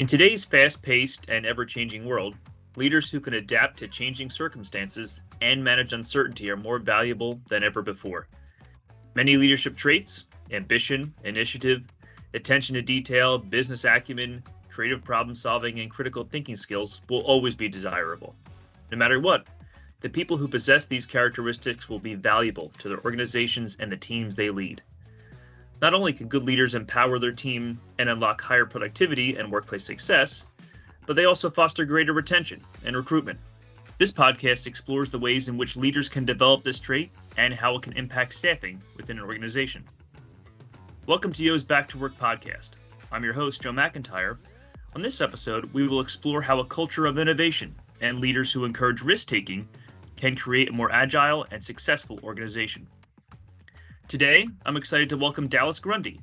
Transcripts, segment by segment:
In today's fast-paced and ever-changing world, leaders who can adapt to changing circumstances and manage uncertainty are more valuable than ever before. Many leadership traits, ambition, initiative, attention to detail, business acumen, creative problem solving, and critical thinking skills will always be desirable. No matter what, the people who possess these characteristics will be valuable to their organizations and the teams they lead. Not only can good leaders empower their team and unlock higher productivity and workplace success, but they also foster greater retention and recruitment. This podcast explores the ways in which leaders can develop this trait and how it can impact staffing within an organization. Welcome to Yo's Back to Work podcast. I'm your host, Joe McIntyre. On this episode, we will explore how a culture of innovation and leaders who encourage risk-taking can create a more agile and successful organization. Today, I'm excited to welcome Dallas Grundy,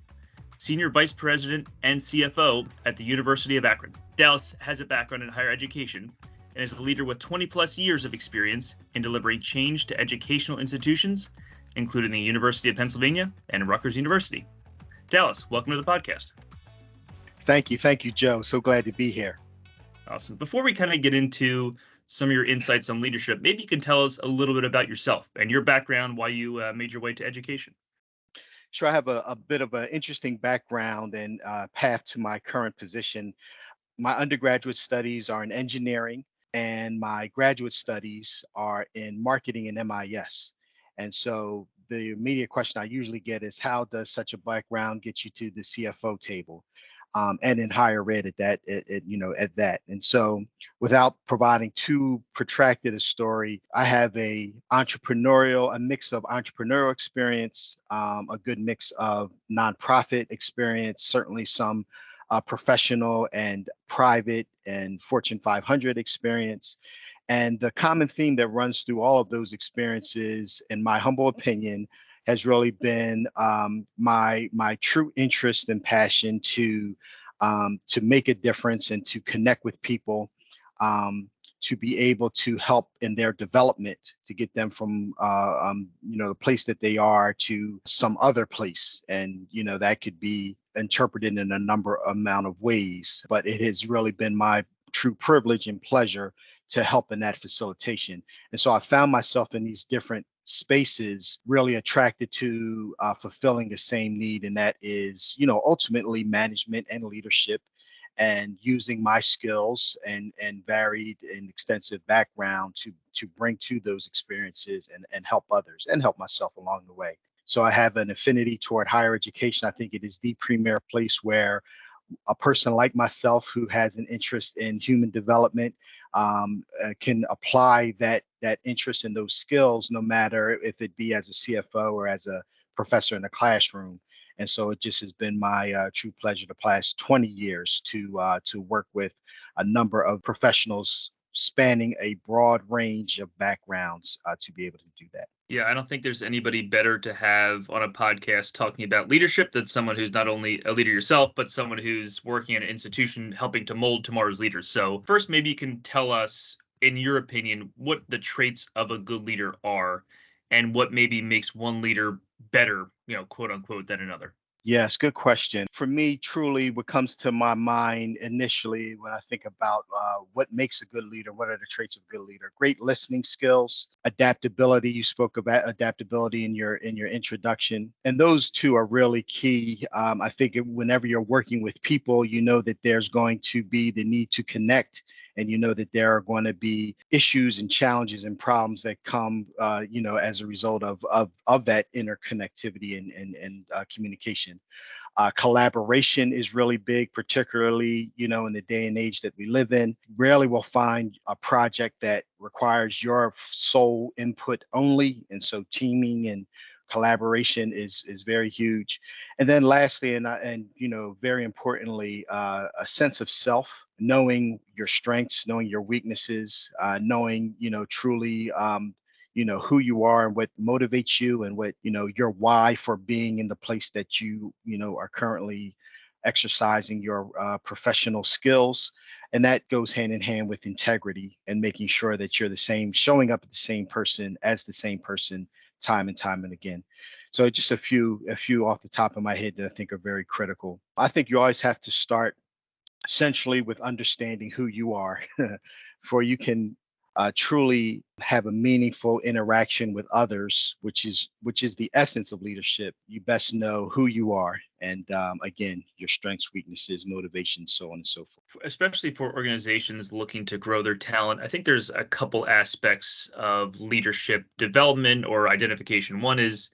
Senior Vice President and CFO at the University of Akron. Dallas has a background in higher education and is a leader with 20 plus years of experience in delivering change to educational institutions, including the University of Pennsylvania and Rutgers University. Dallas, welcome to the podcast. Thank you, Joe. So glad to be here. Awesome. Before we kind of get into some of your insights on leadership, maybe you can tell us a little bit about yourself and your background, why you made your way to education. Sure, I have a bit of an interesting background and path to my current position. My undergraduate studies are in engineering, and my graduate studies are in marketing and MIS. And so the immediate question I usually get is, how does such a background get you to the CFO table? And in higher ed at that. And so without providing too protracted a story, I have a mix of entrepreneurial experience, a good mix of nonprofit experience, certainly some professional and private and Fortune 500 experience. And the common theme that runs through all of those experiences, in my humble opinion, has really been my true interest and passion to make a difference and to connect with people, to be able to help in their development, to get them from the place that they are to some other place. And that could be interpreted in amount of ways, but it has really been my true privilege and pleasure to help in that facilitation. And so I found myself in these different spaces really attracted to fulfilling the same need, and that is ultimately management and leadership, and using my skills and varied and extensive background to bring to those experiences and help others and help myself along the way. So I have an affinity toward higher education. I think it is the premier place where a person like myself who has an interest in human development can apply that interest in those skills, no matter if it be as a CFO or as a professor in the classroom. And so it just has been my true pleasure the past 20 years to work with a number of professionals spanning a broad range of backgrounds to be able to do that. Yeah, I don't think there's anybody better to have on a podcast talking about leadership than someone who's not only a leader yourself, but someone who's working at an institution helping to mold tomorrow's leaders. So first, maybe you can tell us, in your opinion, what the traits of a good leader are and what maybe makes one leader better, quote unquote, than another. Yes, good question. For me, truly, what comes to my mind initially when I think about what makes a good leader, what are the traits of a good leader? Great listening skills, adaptability. You spoke about adaptability in your introduction, and those two are really key. I think whenever you're working with people, you know that there's going to be the need to connect, and you know that there are going to be issues and challenges and problems that come, as a result of that interconnectivity and communication. Collaboration is really big, particularly, in the day and age that we live in. Rarely will find a project that requires your sole input only. And so teaming and collaboration is very huge. And then lastly, and very importantly, a sense of self, knowing your strengths, knowing your weaknesses, knowing, truly, who you are and what motivates you, and what, your why for being in the place that you are currently exercising your professional skills. And that goes hand in hand with integrity and making sure that you're showing up as the same person time and time and again. So just a few off the top of my head that I think are very critical. I think you always have to start essentially with understanding who you are, for you can truly have a meaningful interaction with others, which is the essence of leadership. You best know who you are, and again, your strengths, weaknesses, motivations, so on and so forth. Especially for organizations looking to grow their talent, I think there's a couple aspects of leadership development or identification. One is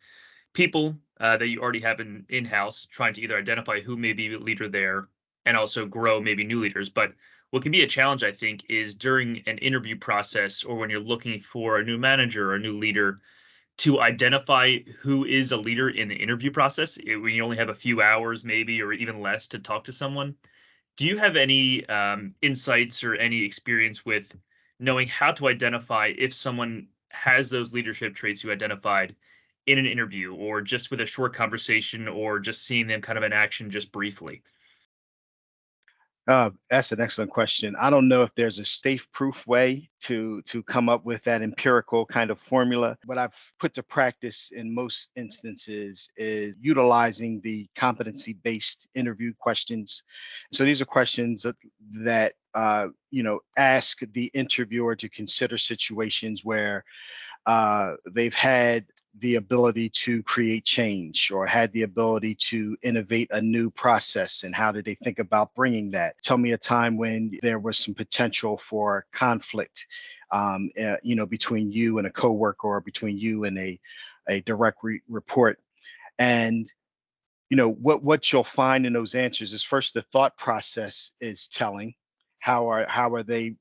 people that you already have in-house, trying to either identify who may be a leader there and also grow maybe new leaders. But what can be a challenge, I think, is during an interview process or when you're looking for a new manager or a new leader to identify who is a leader in the interview process when you only have a few hours maybe or even less to talk to someone. Do you have any insights or any experience with knowing how to identify if someone has those leadership traits you identified in an interview or just with a short conversation or just seeing them kind of in action just briefly? That's an excellent question. I don't know if there's a safe-proof way to come up with that empirical kind of formula. What I've put to practice in most instances is utilizing the competency-based interview questions. So these are questions that ask the interviewer to consider situations where they've had the ability to create change or had the ability to innovate a new process, and how did they think about bringing that. Tell me a time when there was some potential for conflict, between you and a coworker or between you and a direct report. And what you'll find in those answers is, first, the thought process is telling. How are they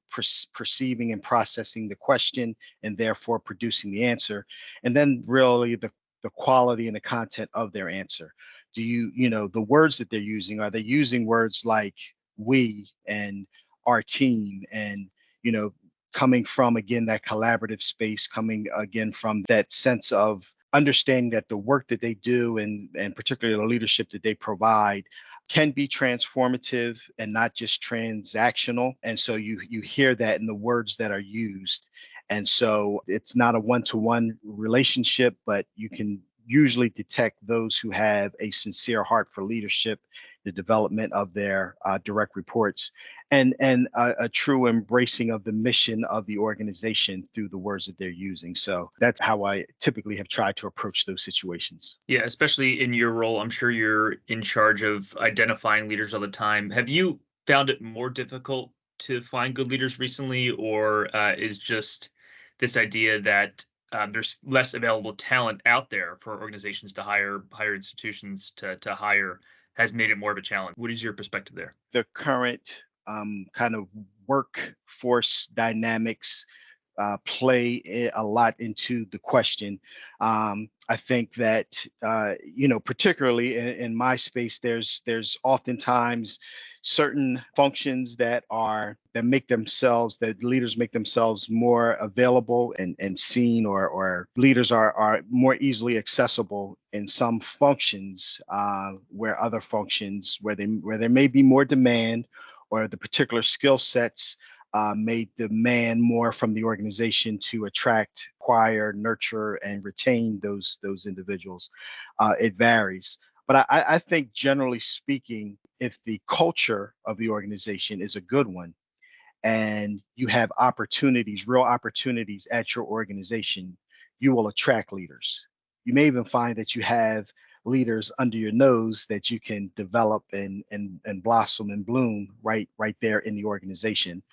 perceiving and processing the question, and therefore producing the answer? And then really the quality and the content of their answer. Do the words that they're using, are they using words like we and our team, and you know coming from, again, that collaborative space, coming again from that sense of understanding that the work that they do, and particularly the leadership that they provide, can be transformative and not just transactional. And so you hear that in the words that are used. And so it's not a one-to-one relationship, but you can usually detect those who have a sincere heart for leadership, the development of their direct reports, and a true embracing of the mission of the organization through the words that they're using. So that's how I typically have tried to approach those situations. Yeah, especially in your role, I'm sure you're in charge of identifying leaders all the time. Have you found it more difficult to find good leaders recently, or is just this idea that there's less available talent out there for organizations to hire institutions to hire has made it more of a challenge? What is your perspective there? The current kind of workforce dynamics play a lot into the question. I think that particularly in my space, there's oftentimes certain functions that leaders make themselves more available and seen, or leaders are more easily accessible in some functions, where other functions where there may be more demand, or the particular skill sets may demand more from the organization to attract, acquire, nurture, and retain those individuals. It varies, but I think, generally speaking, if the culture of the organization is a good one, and you have opportunities, real opportunities at your organization, you will attract leaders. You may even find that you have leaders under your nose that you can develop and blossom and bloom right there in the organization.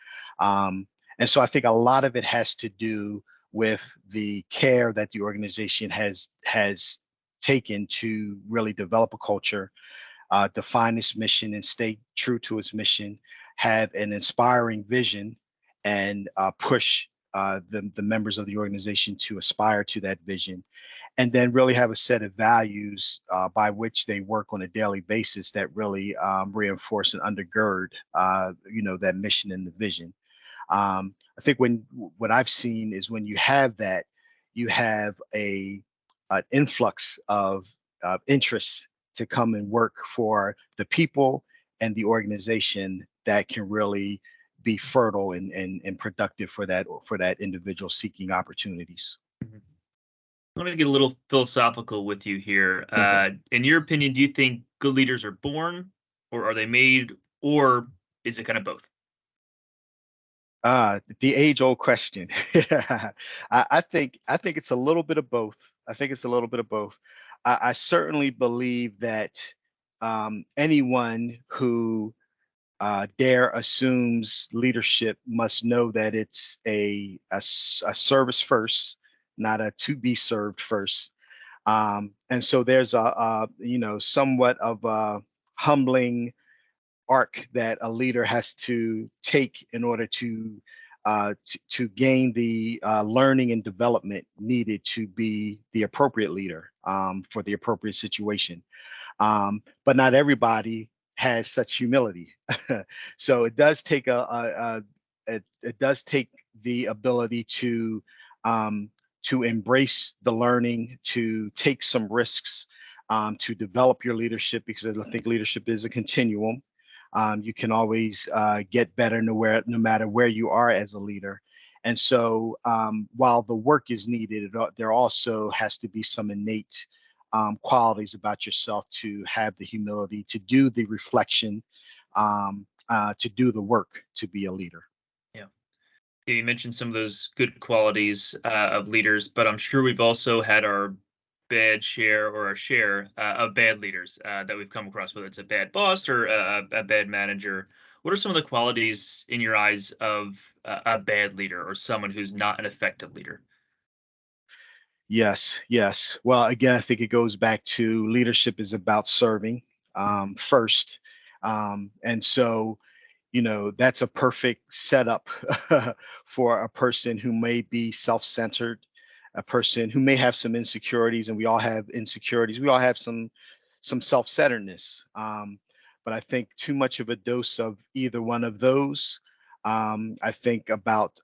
And so I think a lot of it has to do with the care that the organization has taken to really develop a culture, define its mission and stay true to its mission, have an inspiring vision, and push the members of the organization to aspire to that vision, and then really have a set of values by which they work on a daily basis that really reinforce and undergird, that mission and the vision. I think what I've seen is, when you have that, you have an influx of interest to come and work for the people and the organization that can really be fertile and productive for that individual seeking opportunities. Mhm. I want to get a little philosophical with you here. In your opinion, do you think good leaders are born, or are they made, or is it kind of both? The age-old question. I think it's a little bit of both. I think it's a little bit of both. I certainly believe that anyone who dare assumes leadership must know that it's a service first, not a to be served first. And so there's somewhat of a humbling arc that a leader has to take in order to gain the learning and development needed to be the appropriate leader for the appropriate situation. But not everybody has such humility. So it does take it does take the ability um, to embrace the learning, to take some risks, to develop your leadership, because I think leadership is a continuum. You can always get better no matter where you are as a leader. And so while the work is needed, there also has to be some innate qualities about yourself to have the humility, to do the reflection, to do the work, to be a leader. Yeah. Yeah, you mentioned some of those good qualities of leaders, but I'm sure we've also had our bad share or our share of bad leaders that we've come across, whether it's a bad boss or a bad manager. What are some of the qualities in your eyes of a bad leader or someone who's not an effective leader? Yes, yes. Well, again, I think it goes back to leadership is about serving first. And so that's a perfect setup for a person who may be self-centered, a person who may have some insecurities, and we all have insecurities. We all have some self-centeredness. But I think too much of a dose of either one of those. I think about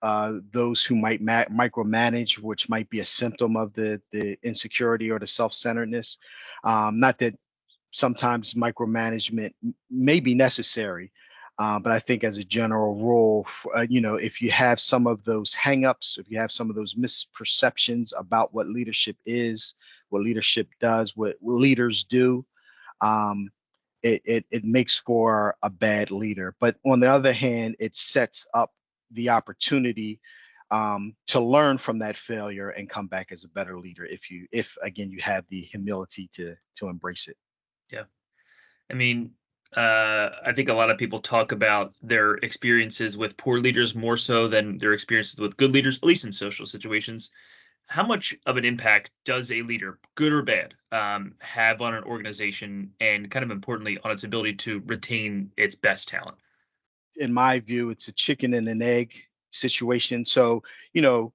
those who might micromanage, which might be a symptom of the insecurity or the self-centeredness. Not that sometimes micromanagement may be necessary. But I think as a general rule, if you have some of those hangups, if you have some of those misperceptions about what leadership is, what leadership does, what leaders do, um, it makes for a bad leader. But on the other hand, it sets up the opportunity to learn from that failure and come back as a better leader if again you have the humility to embrace it. Yeah. I mean, I think a lot of people talk about their experiences with poor leaders more so than their experiences with good leaders, at least in social situations. How much of an impact does a leader, good or bad, have on an organization and kind of importantly on its ability to retain its best talent? In my view, it's a chicken and an egg situation. So, you know,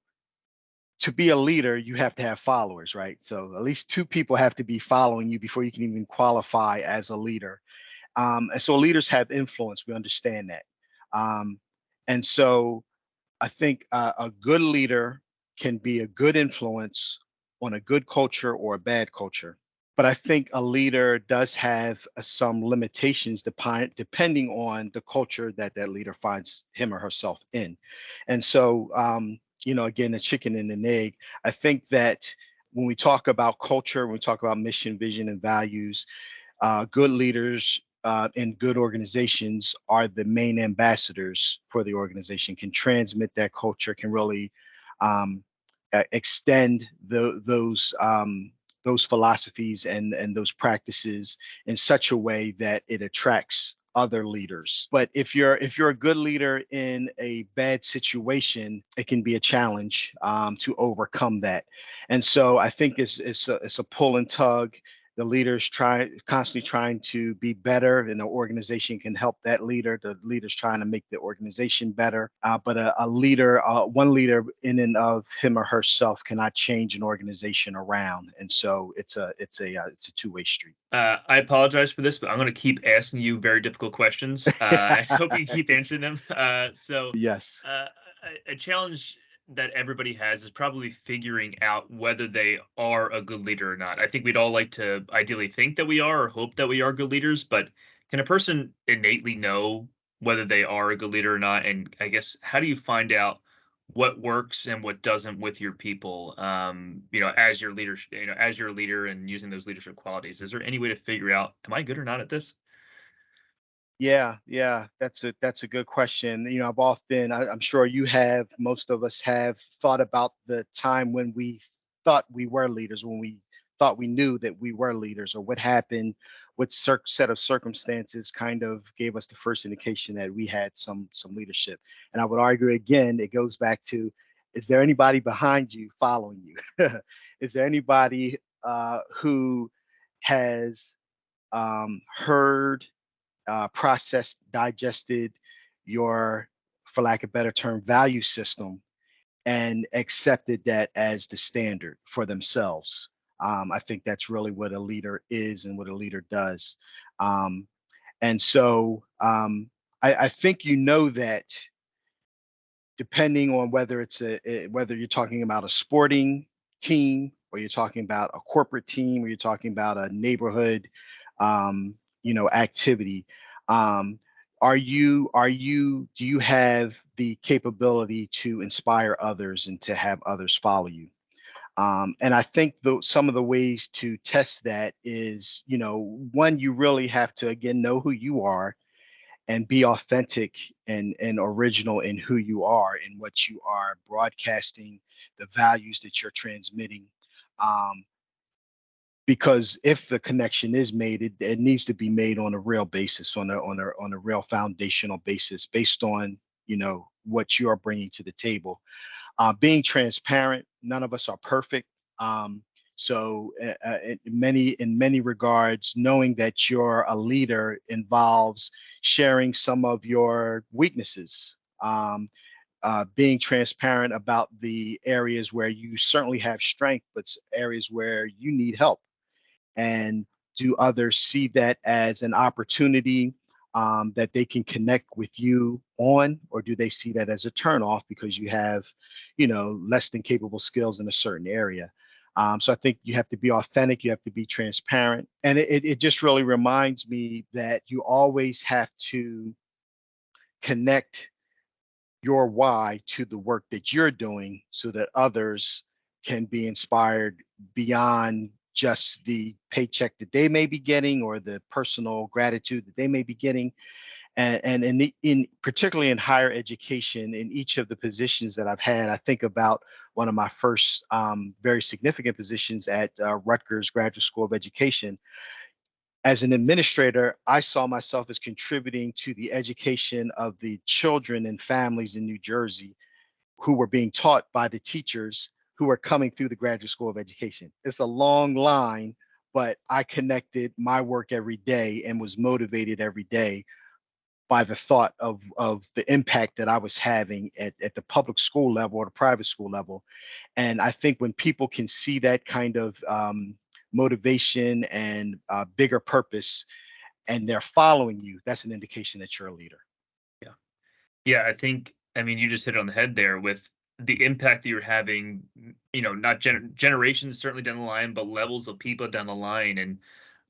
to be a leader, you have to have followers, right? So at least two people have to be following you before you can even qualify as a leader. And so leaders have influence. We understand that. Um, and so I think a good leader can be a good influence on a good culture or a bad culture. But I think a leader does have some limitations depending on the culture that that leader finds him or herself in. And so, again, the chicken and an egg. I think that when we talk about culture, when we talk about mission, vision, and values, good leaders in good organizations are the main ambassadors for the organization, can transmit that culture, can really um, extend those philosophies and those practices in such a way that it attracts other leaders. But if you're a good leader in a bad situation, it can be a challenge to overcome that. And so I think it's a pull and tug. The leaders constantly trying to be better, and the organization can help that leader. The leader's trying to make the organization better. But one leader in and of him or herself cannot change an organization around. And so it's a two-way street. I apologize for this, but I'm going to keep asking you very difficult questions. I hope you keep answering them. Yes. Uh, a challenge that everybody has is probably figuring out whether they are a good leader or not. I think we'd all like to ideally think that we are or hope that we are good leaders, but can a person innately know whether they are a good leader or not? And I guess, how do you find out what works and what doesn't with your people, as your leadership, as your leader and using those leadership qualities? Is there any way to figure out, am I good or not at this? Yeah, that's a good question. I've often, I'm sure you have, most of us have thought about the time when we thought we were leaders, when we thought we knew that we were leaders, or what happened, what set of circumstances kind of gave us the first indication that we had some leadership. And I would argue again, it goes back to, is there anybody behind you following you? Is there anybody who has heard, processed, digested your, for lack of a better term, value system, and accepted that as the standard for themselves? I think that's really what a leader is and what a leader does. Um, and so I think that depending on whether whether you're talking about a sporting team, or you're talking about a corporate team, or you're talking about a neighborhood activity, um, do you have the capability to inspire others and to have others follow you? And I think some of the ways to test that is, one, you really have to, again, know who you are and be authentic and original in who you are and what you are broadcasting, the values that you're transmitting. Um, because if the connection is made, it needs to be made on a real basis, on a real foundational basis, based on what you are bringing to the table. Being transparent. None of us are perfect. Um, in many regards, knowing that you're a leader involves sharing some of your weaknesses. Being transparent about the areas where you certainly have strength, but areas where you need help. And do others see that as an opportunity, that they can connect with you on, or do they see that as a turnoff because you have, less than capable skills in a certain area? So I think you have to be authentic, you have to be transparent. And it just really reminds me that you always have to connect your why to the work that you're doing, so that others can be inspired beyond just the paycheck that they may be getting, or the personal gratitude that they may be getting. And in particularly in higher education, in each of the positions that I've had, I think about one of my first very significant positions at Rutgers Graduate School of Education. As an administrator, I saw myself as contributing to the education of the children and families in New Jersey who were being taught by the teachers who were coming through the Graduate School of Education. It's a long line, but I connected my work every day and was motivated every day by the thought of the impact that I was having at the public school level or the private school level. And I think when people can see that kind of motivation and bigger purpose, and they're following you, that's an indication that you're a leader. Yeah. Yeah, I mean, you just hit it on the head there with the impact that you're having, not generations certainly down the line, but levels of people down the line. And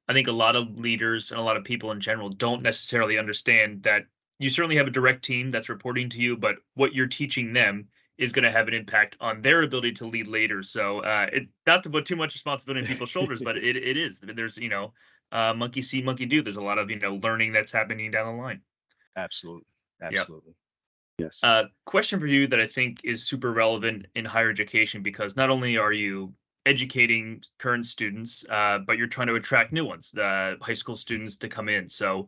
I think a lot of leaders and a lot of people in general don't necessarily understand that you certainly have a direct team that's reporting to you, but what you're teaching them is going to have an impact on their ability to lead later. So, not to put too much responsibility on people's shoulders, but it is. There's, monkey see, monkey do. There's a lot of, learning that's happening down the line. Absolutely. Yeah. Absolutely. Yes. Question for you that I think is super relevant in higher education, because not only are you educating current students, but you're trying to attract new ones, the high school students to come in. So,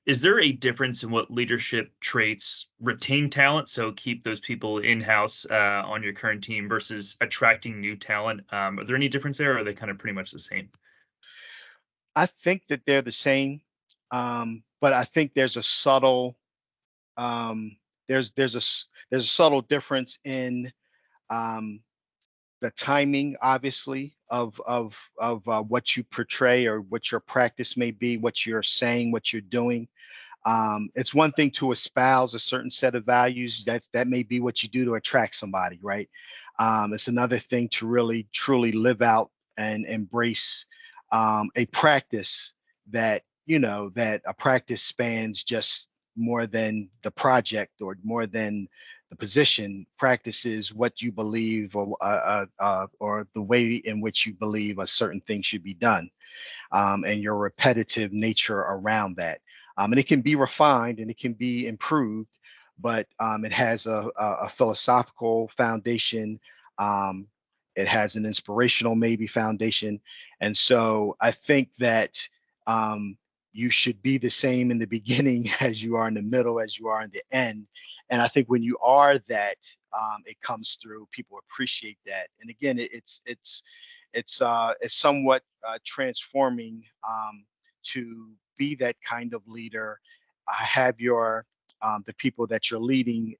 is there a difference in what leadership traits retain talent, so keep those people in house on your current team, versus attracting new talent? Are there any difference there, or are they kind of pretty much the same? I think that they're the same, but I think there's a subtle there's a subtle difference in um, the timing, obviously, of what you portray, or what your practice may be, what you're saying, what you're doing. It's one thing to espouse a certain set of values. That may be what you do to attract somebody, right? It's another thing to really truly live out and embrace a practice that a practice spans just more than the project, or more than the position. Practice is what you believe, or the way in which you believe a certain thing should be done, and your repetitive nature around that. And it can be refined and it can be improved, but it has a philosophical foundation. Um, it has an inspirational maybe foundation. And so I think that um, you should be the same in the beginning as you are in the middle, as you are in the end. And I think when you are that, it comes through. People appreciate that. And again, it's somewhat transforming to be that kind of leader. Have your the people that you're leading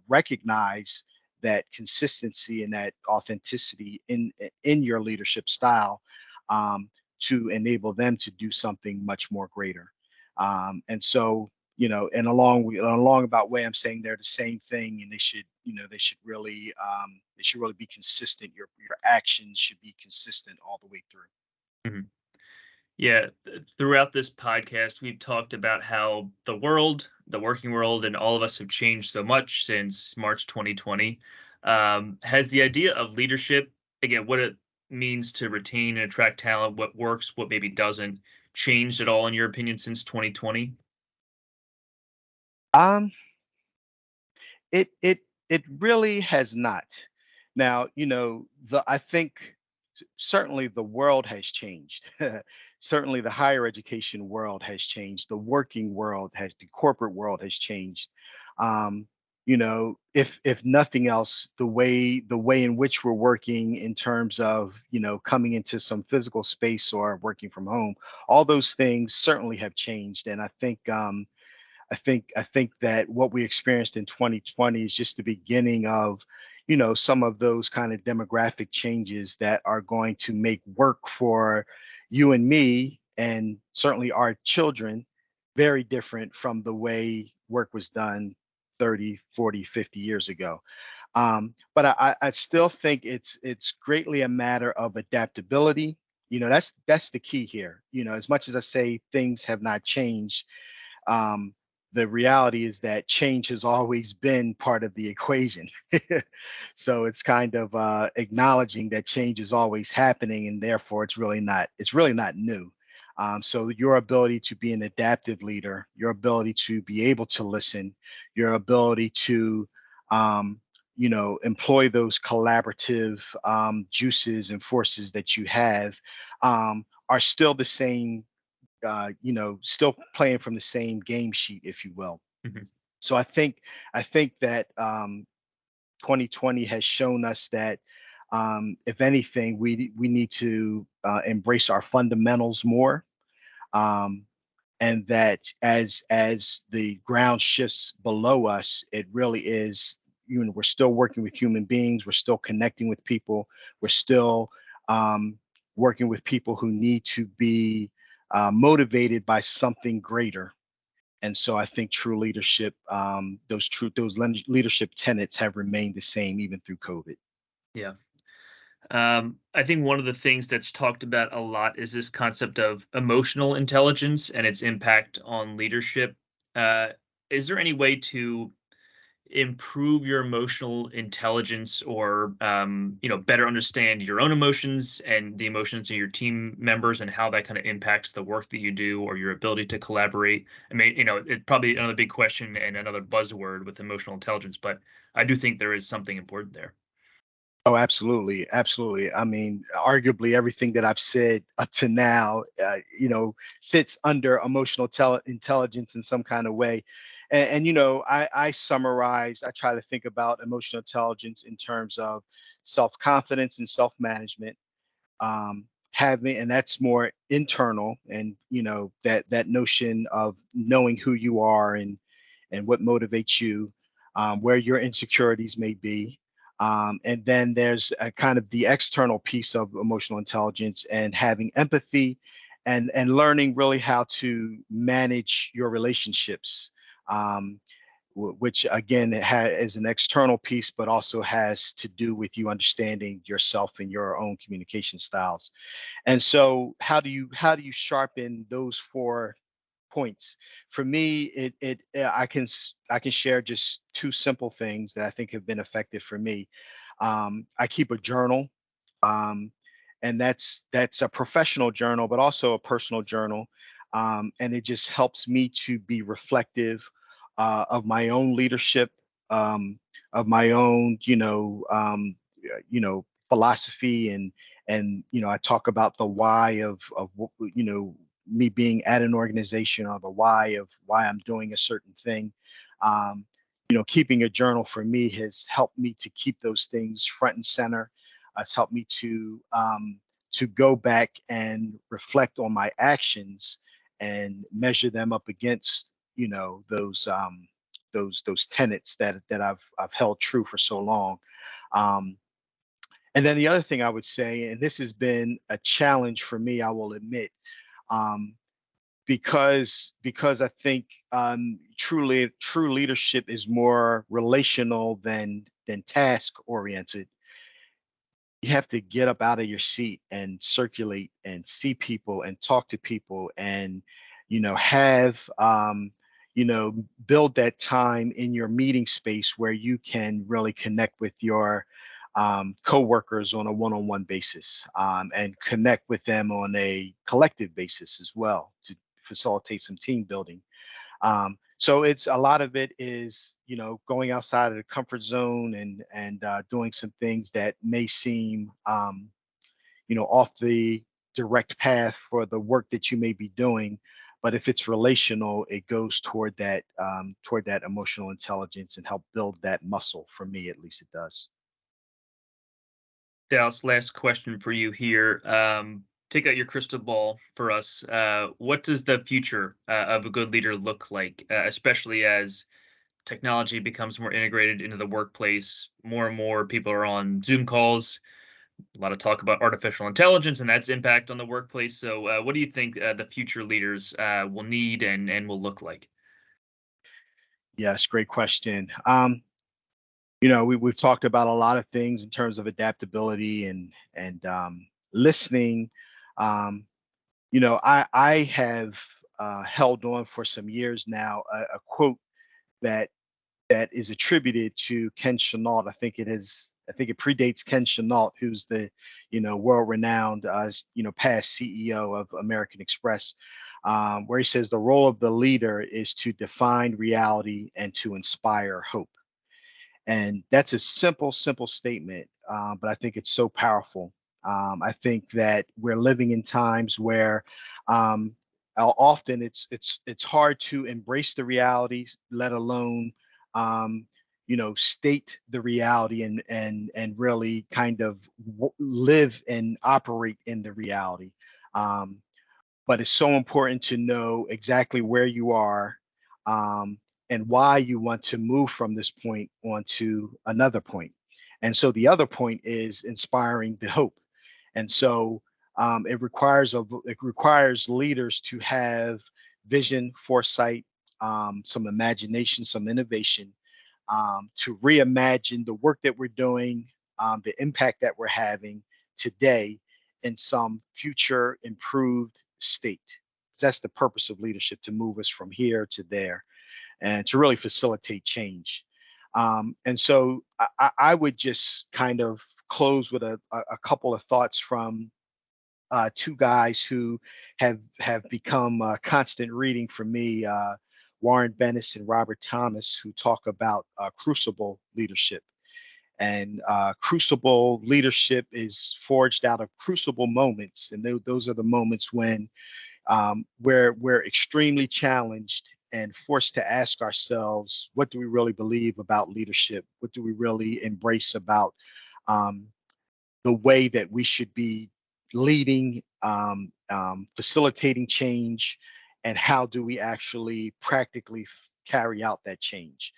recognize that consistency and that authenticity in your leadership style, um, to enable them to do something much more greater. And so, and along about way, I'm saying they're the same thing, and they should really be consistent. Your actions should be consistent all the way through. Mhm. Yeah, throughout this podcast, we've talked about how the world, the working world, and all of us have changed so much since March 2020. Has the idea of leadership, again, what it means to retain and attract talent, what works, what maybe doesn't, changed at all in your opinion since 2020? Um, it really has not. Now, I think certainly the world has changed. Certainly the higher education world has changed. The corporate world has changed. Um, if nothing else, the way in which we're working in terms of, coming into some physical space or working from home, all those things certainly have changed. And I think that what we experienced in 2020 is just the beginning of, some of those kind of demographic changes that are going to make work for you and me, and certainly our children, very different from the way work was done 30, 40, 50 years ago. But I still think it's greatly a matter of adaptability. That's the key here. As much as I say things have not changed, um, the reality is that change has always been part of the equation. So it's kind of acknowledging that change is always happening, and therefore it's really not new. So your ability to be an adaptive leader, your ability to be able to listen, your ability to employ those collaborative juices and forces that you have, are still the same, still playing from the same game sheet, if you will. Mhm. So I think that 2020 has shown us that, if anything, we need to embrace our fundamentals more, um, and that as the ground shifts below us, it really is. We're still working with human beings. We're still connecting with people. We're still um, working with people who need to be motivated by something greater. And so I think true leadership, those leadership tenets have remained the same even through COVID. Yeah. I think one of the things that's talked about a lot is this concept of emotional intelligence and its impact on leadership. Uh, is there any way to improve your emotional intelligence or better understand your own emotions and the emotions of your team members and how that kind of impacts the work that you do or your ability to collaborate? I mean, it's probably another big question and another buzzword with emotional intelligence, but I do think there is something important there. Oh, absolutely, absolutely. I mean, arguably everything that I've said up to now, fits under emotional intelligence in some kind of way. And I try to think about emotional intelligence in terms of self-confidence and self-management, having, and that's more internal, and that notion of knowing who you are and what motivates you, where your insecurities may be. And then there's a kind of the external piece of emotional intelligence and having empathy, and learning really how to manage your relationships, um, which again is an external piece, but also has to do with you understanding yourself and your own communication styles. And so, how do you sharpen those 4 points? For me, I can share just 2 simple things that I think have been effective for me. I keep a journal, um, and that's a professional journal, but also a personal journal. And it just helps me to be reflective of my own leadership, um, of my own, philosophy, and I talk about the why of me being at an organization, or the why of why I'm doing a certain thing. Um, Keeping a journal for me has helped me to keep those things front and center. It's helped me to go back and reflect on my actions and measure them up against those tenets that I've held true for so long. Um, and then the other thing I would say, and this has been a challenge for me, I will admit, um, because I think true leadership is more relational than task oriented. You have to get up out of your seat and circulate and see people and talk to people, and have build that time in your meeting space where you can really connect with your coworkers on a one-on-one basis, and connect with them on a collective basis as well, to facilitate some team building. So it's a lot of it is, going outside of the comfort zone, and doing some things that may seem, off the direct path for the work that you may be doing. But if it's relational, it goes toward that emotional intelligence and help build that muscle. For me, at least, it does. Dallas, last question for you here. Take out your crystal ball for us. What does the future of a good leader look like, especially as technology becomes more integrated into the workplace? More and more people are on Zoom calls. A lot of talk about artificial intelligence and that's impact on the workplace. So, what do you think the future leaders will need and will look like? Yes, great question. We've talked about a lot of things in terms of adaptability and listening. Um, I have held on for some years now a quote that that is attributed to Ken Chenault. I think it is. I think it predates Ken Chenault, who's the world-renowned past CEO of American Express, where he says the role of the leader is to define reality and to inspire hope. And that's a simple statement, but I think it's so powerful. I think that we're living in times where um, often it's hard to embrace the realities, let alone state the reality and really kind of live and operate in the reality. Um, but it's so important to know exactly where you are, um, and why you want to move from this point onto another point. And so the other point is inspiring the hope. And so it requires leaders to have vision, foresight, some imagination, some innovation, to reimagine the work that we're doing, the impact that we're having today in some future improved state. That's the purpose of leadership, to move us from here to there and to really facilitate change. And so I would just kind of close with a couple of thoughts from two guys who have become constant reading for me, Warren Bennis and Robert Thomas, who talk about crucible leadership. And crucible leadership is forged out of crucible moments, and those are the moments when we're extremely challenged and forced to ask ourselves, what do we really believe about leadership? What do we really embrace about um, the way that we should be leading, facilitating change, and how do we actually practically carry out that change?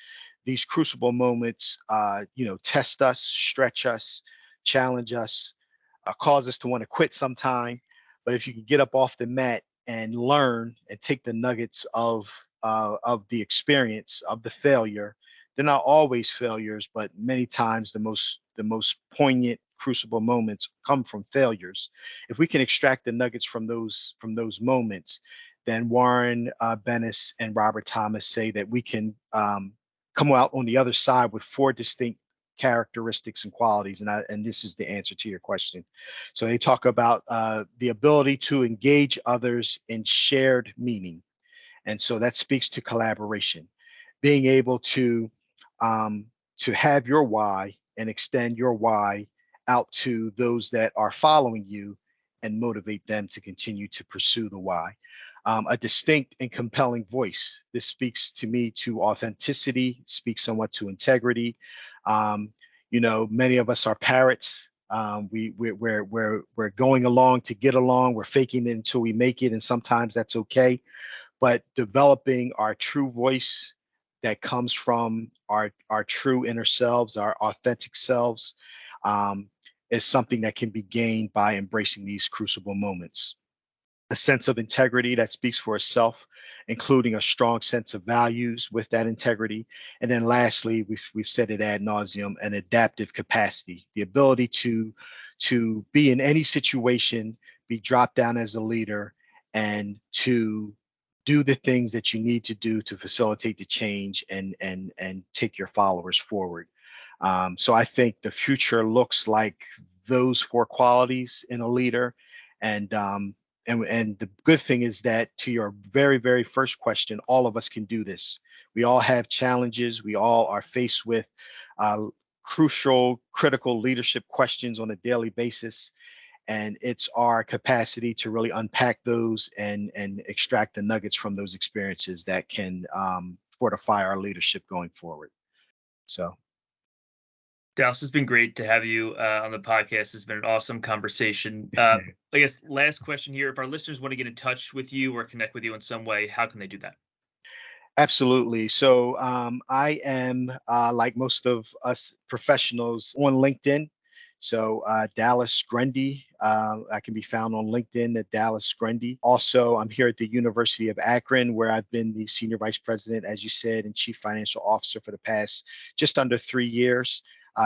These crucible moments, test us, stretch us, challenge us, cause us to want to quit sometime. But if you can get up off the mat and learn and take the nuggets of the experience of the failure, they're not always failures, but many times the most poignant crucible moments come from failures. If we can extract the nuggets from those moments, then Warren Bennis and Robert Thomas say that we can come out on the other side with four distinct characteristics and qualities, and this is the answer to your question. So they talk about the ability to engage others in shared meaning, and so that speaks to collaboration, being able to have your why and extend your why out to those that are following you and motivate them to continue to pursue the why. A distinct and compelling voice. This speaks to me to authenticity, speaks somewhat to integrity. Many of us are parrots. We're going along to get along. We're faking it until we make it, and sometimes that's okay. But developing our true voice that comes from our true inner selves, our authentic selves, is something that can be gained by embracing these crucible moments. A sense of integrity that speaks for itself, including a strong sense of values with that integrity. And then lastly, we've said it ad nauseum, an adaptive capacity, the ability to be in any situation, be dropped down as a leader, and to do the things that you need to do to facilitate the change and take your followers forward. So I think the future looks like those 4 qualities in a leader. And the good thing is that, to your very, very first question, all of us can do this. We all have challenges. We all are faced with crucial, critical leadership questions on a daily basis. And it's our capacity to really unpack those and extract the nuggets from those experiences that can fortify our leadership going forward. So, Dallas, it's been great to have you on the podcast. It's been an awesome conversation. I guess last question here. If our listeners want to get in touch with you or connect with you in some way, how can they do that? Absolutely. So I am, like most of us professionals, on LinkedIn. So Dallas Grundy, I can be found on LinkedIn at Dallas Grundy. Also, I'm here at the University of Akron, where I've been the Senior Vice President, as you said, and Chief Financial Officer for the past just under 3 years.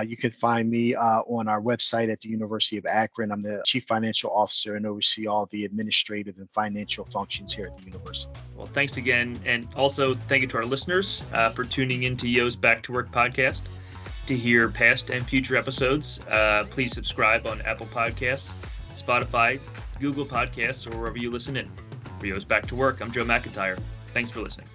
You can find me on our website at the University of Akron. I'm the Chief Financial Officer and oversee all the administrative and financial functions here at the university. Well, thanks again. And also thank you to our listeners for tuning into Yo's Back to Work podcast. To hear past and future episodes, please subscribe on Apple Podcasts, Spotify, Google Podcasts, or wherever you listen in. For Yo's Back to Work, I'm Joe McIntyre. Thanks for listening.